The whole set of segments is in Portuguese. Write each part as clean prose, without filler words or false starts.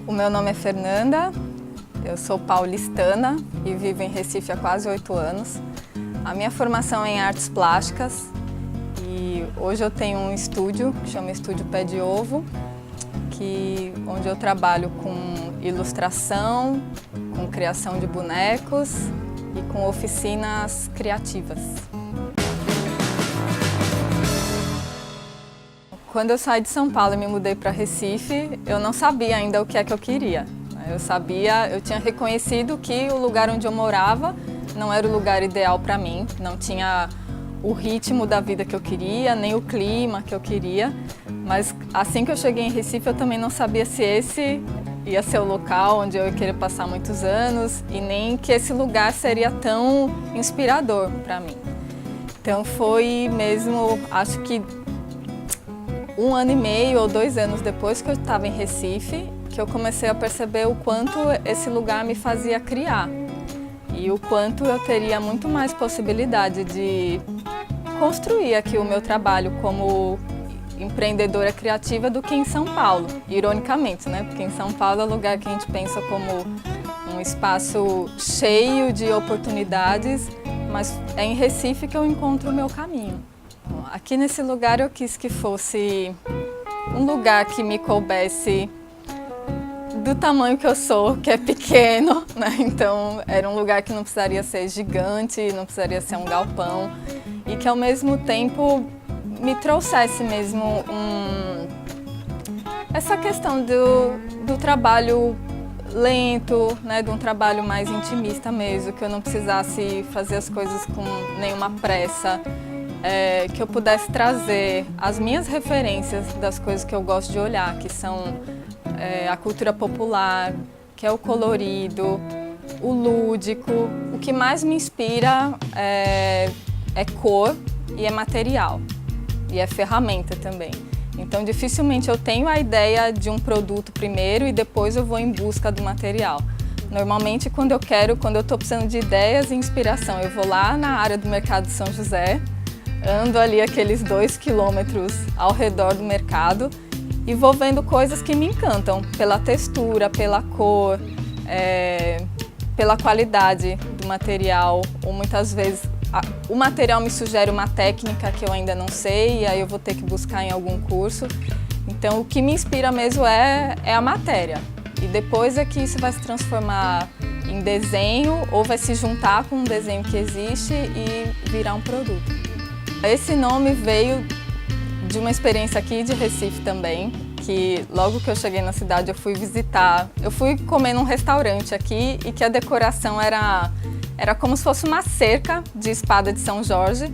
O meu nome é Fernanda, eu sou paulistana e vivo em Recife há quase 8 anos. A minha formação é em artes plásticas e hoje eu tenho um estúdio que chama Estúdio Pé de Ovo, onde eu trabalho com ilustração, com criação de bonecos e com oficinas criativas. Quando eu saí de São Paulo e me mudei para Recife, eu não sabia ainda o que é que eu queria. Eu tinha reconhecido que o lugar onde eu morava não era o lugar ideal para mim, não tinha o ritmo da vida que eu queria, nem o clima que eu queria. Mas assim que eu cheguei em Recife, eu também não sabia se esse ia ser o local onde eu ia querer passar muitos anos e nem que esse lugar seria tão inspirador para mim. Então foi mesmo, acho que 1 ano e meio ou 2 anos depois que eu estava em Recife, que eu comecei a perceber o quanto esse lugar me fazia criar e o quanto eu teria muito mais possibilidade de construir aqui o meu trabalho como empreendedora criativa do que em São Paulo, ironicamente, né? Porque em São Paulo é o lugar que a gente pensa como um espaço cheio de oportunidades, mas é em Recife que eu encontro o meu caminho. Aqui nesse lugar eu quis que fosse um lugar que me coubesse do tamanho que eu sou, que é pequeno, né? Então era um lugar que não precisaria ser gigante, não precisaria ser um galpão e que ao mesmo tempo me trouxesse mesmo essa questão do trabalho lento, né? De um trabalho mais intimista mesmo, que eu não precisasse fazer as coisas com nenhuma pressa. Que eu pudesse trazer as minhas referências das coisas que eu gosto de olhar, que são a cultura popular, que é o colorido, o lúdico. O que mais me inspira é cor e é material, e é ferramenta também. Então dificilmente eu tenho a ideia de um produto primeiro e depois eu vou em busca do material. Normalmente quando eu estou precisando de ideias e inspiração, eu vou lá na área do Mercado de São José, ando ali aqueles 2 quilômetros ao redor do mercado e vou vendo coisas que me encantam pela textura, pela cor, pela qualidade do material. Ou muitas vezes o material me sugere uma técnica que eu ainda não sei e aí eu vou ter que buscar em algum curso. Então o que me inspira mesmo é a matéria. E depois é que isso vai se transformar em desenho ou vai se juntar com um desenho que existe e virar um produto. Esse nome veio de uma experiência aqui de Recife também, que logo que eu cheguei na cidade eu fui comer num restaurante aqui e que a decoração era como se fosse uma cerca de espada de São Jorge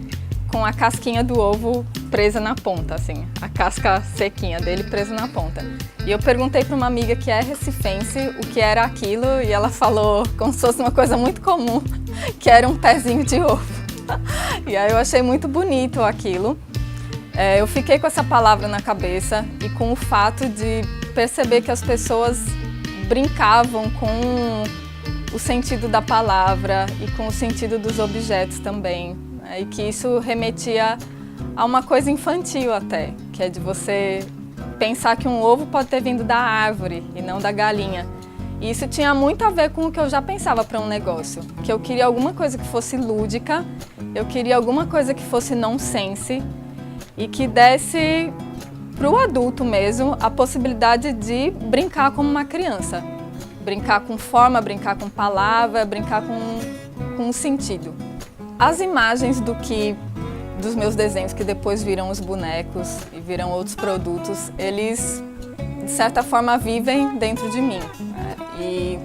com a casquinha do ovo presa na ponta, assim, a casca sequinha dele presa na ponta. E eu perguntei para uma amiga que é recifense o que era aquilo e ela falou como se fosse uma coisa muito comum, que era um pezinho de ovo. E aí eu achei muito bonito aquilo. Eu fiquei com essa palavra na cabeça e com o fato de perceber que as pessoas brincavam com o sentido da palavra e com o sentido dos objetos também, né? E que isso remetia a uma coisa infantil até, que é de você pensar que um ovo pode ter vindo da árvore e não da galinha. E isso tinha muito a ver com o que eu já pensava para um negócio, que eu queria alguma coisa que fosse lúdica, eu queria alguma coisa que fosse nonsense e que desse para o adulto mesmo a possibilidade de brincar como uma criança. Brincar com forma, brincar com palavra, brincar com sentido. As imagens dos meus desenhos, que depois viram os bonecos e viram outros produtos, eles de certa forma vivem dentro de mim. E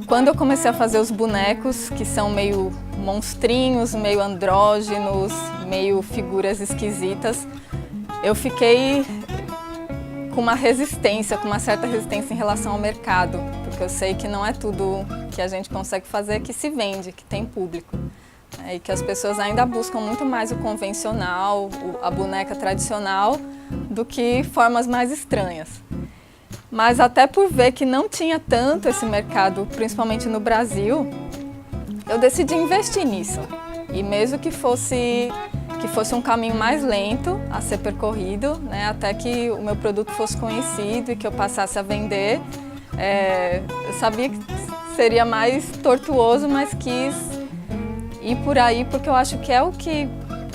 quando eu comecei a fazer os bonecos, que são meio monstrinhos, meio andrógenos, meio figuras esquisitas, eu fiquei com uma certa resistência em relação ao mercado, porque eu sei que não é tudo que a gente consegue fazer que se vende, que tem público. E que as pessoas ainda buscam muito mais o convencional, a boneca tradicional, do que formas mais estranhas. Mas até por ver que não tinha tanto esse mercado, principalmente no Brasil, eu decidi investir nisso. E mesmo que fosse um caminho mais lento a ser percorrido, né, até que o meu produto fosse conhecido e que eu passasse a vender, Eu sabia que seria mais tortuoso, mas quis ir por aí porque eu acho que é o que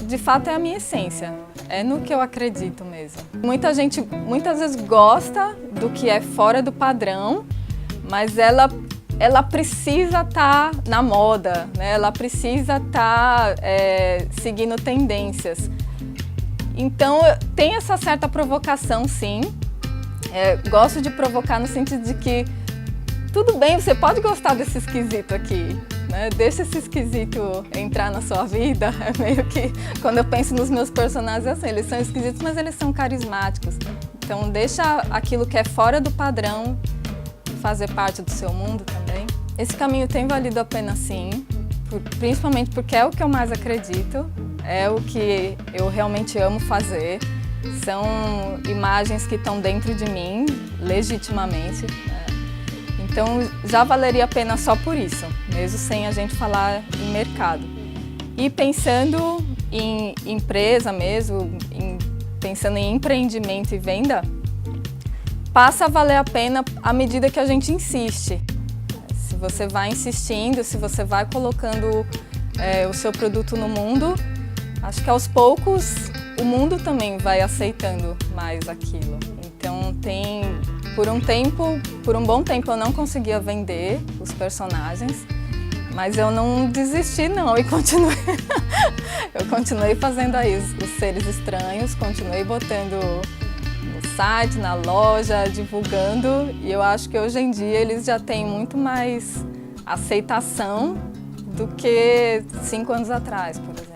de fato é a minha essência, é no que eu acredito mesmo. Muita gente muitas vezes gosta do que é fora do padrão, mas ela precisa estar na moda, né? Ela precisa estar seguindo tendências. Então tem essa certa provocação, sim. Gosto de provocar no sentido de que tudo bem, você pode gostar desse esquisito aqui, né? Deixa esse esquisito entrar na sua vida. É meio que, quando eu penso nos meus personagens, assim, eles são esquisitos, mas eles são carismáticos. Então deixa aquilo que é fora do padrão fazer parte do seu mundo também. Esse caminho tem valido a pena, sim, principalmente porque é o que eu mais acredito, é o que eu realmente amo fazer. São imagens que estão dentro de mim, legitimamente, né? Então já valeria a pena só por isso, mesmo sem a gente falar em mercado. E pensando em empresa mesmo, pensando em empreendimento e venda, passa a valer a pena à medida que a gente insiste. Se você vai insistindo, se você vai colocando o seu produto no mundo, acho que aos poucos o mundo também vai aceitando mais aquilo. Então por um bom tempo eu não conseguia vender os personagens, mas eu não desisti não e continuei. Eu continuei fazendo aí os seres estranhos, continuei botando no site, na loja, divulgando, e eu acho que hoje em dia eles já têm muito mais aceitação do que 5 anos atrás, por exemplo.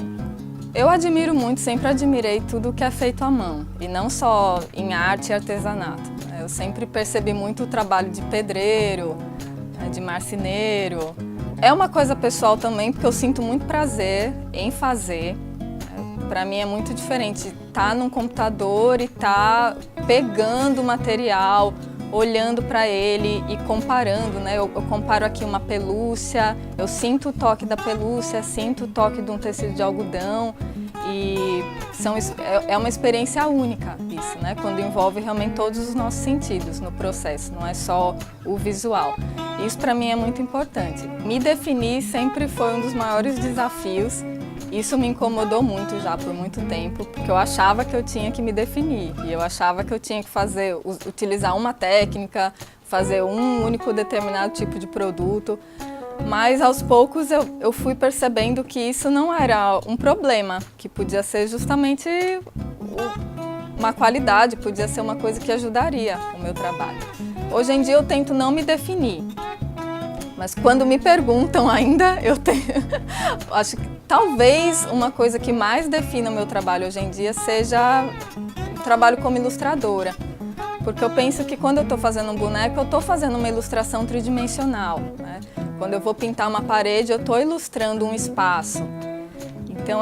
Eu admiro muito, sempre admirei tudo que é feito à mão, e não só em arte e artesanato. Eu sempre percebi muito o trabalho de pedreiro, de marceneiro. É uma coisa pessoal também, porque eu sinto muito prazer em fazer. Para mim é muito diferente estar num computador e estar pegando o material, olhando para ele e comparando, né? Eu comparo aqui uma pelúcia, eu sinto o toque da pelúcia, sinto o toque de um tecido de algodão e é uma experiência única isso, né? Quando envolve realmente todos os nossos sentidos no processo, não é só o visual. Isso para mim é muito importante. Me definir sempre foi um dos maiores desafios. Isso me incomodou muito já por muito tempo, porque eu achava que eu tinha que me definir e eu achava que eu tinha que utilizar uma técnica, fazer um único determinado tipo de produto, mas aos poucos eu fui percebendo que isso não era um problema, que podia ser justamente uma qualidade, podia ser uma coisa que ajudaria o meu trabalho. Hoje em dia eu tento não me definir. Mas quando me perguntam ainda, acho que talvez uma coisa que mais defina o meu trabalho hoje em dia seja o trabalho como ilustradora. Porque eu penso que quando eu estou fazendo um boneco, eu estou fazendo uma ilustração tridimensional, né? Quando eu vou pintar uma parede, eu estou ilustrando um espaço. Então,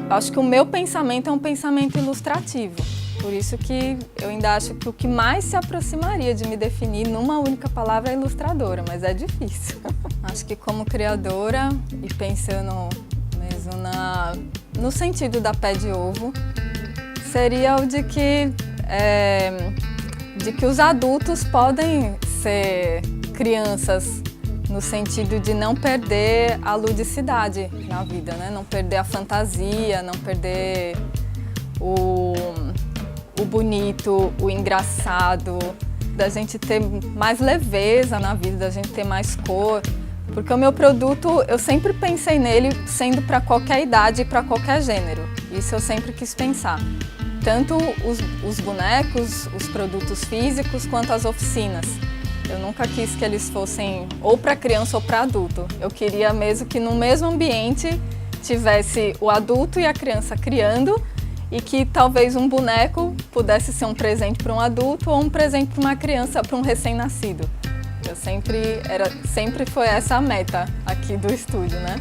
acho que o meu pensamento é um pensamento ilustrativo. Por isso que eu ainda acho que o que mais se aproximaria de me definir numa única palavra é ilustradora, mas é difícil. Acho que como criadora e pensando mesmo no sentido da Pé de Ovo, seria o de que os adultos podem ser crianças no sentido de não perder a ludicidade na vida, né? Não perder a fantasia, não perder o bonito, o engraçado, da gente ter mais leveza na vida, da gente ter mais cor. Porque o meu produto, eu sempre pensei nele sendo para qualquer idade e para qualquer gênero. Isso eu sempre quis pensar. Tanto os bonecos, os produtos físicos, quanto as oficinas. Eu nunca quis que eles fossem ou para criança ou para adulto. Eu queria mesmo que no mesmo ambiente tivesse o adulto e a criança criando, e que talvez um boneco pudesse ser um presente para um adulto ou um presente para uma criança, para um recém-nascido. Sempre foi essa a meta aqui do estúdio, né?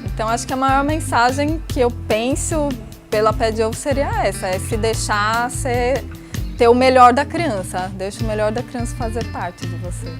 Então acho que a maior mensagem que eu penso pela Pé de Ovo seria essa, é se deixar ter o melhor da criança, deixa o melhor da criança fazer parte de você.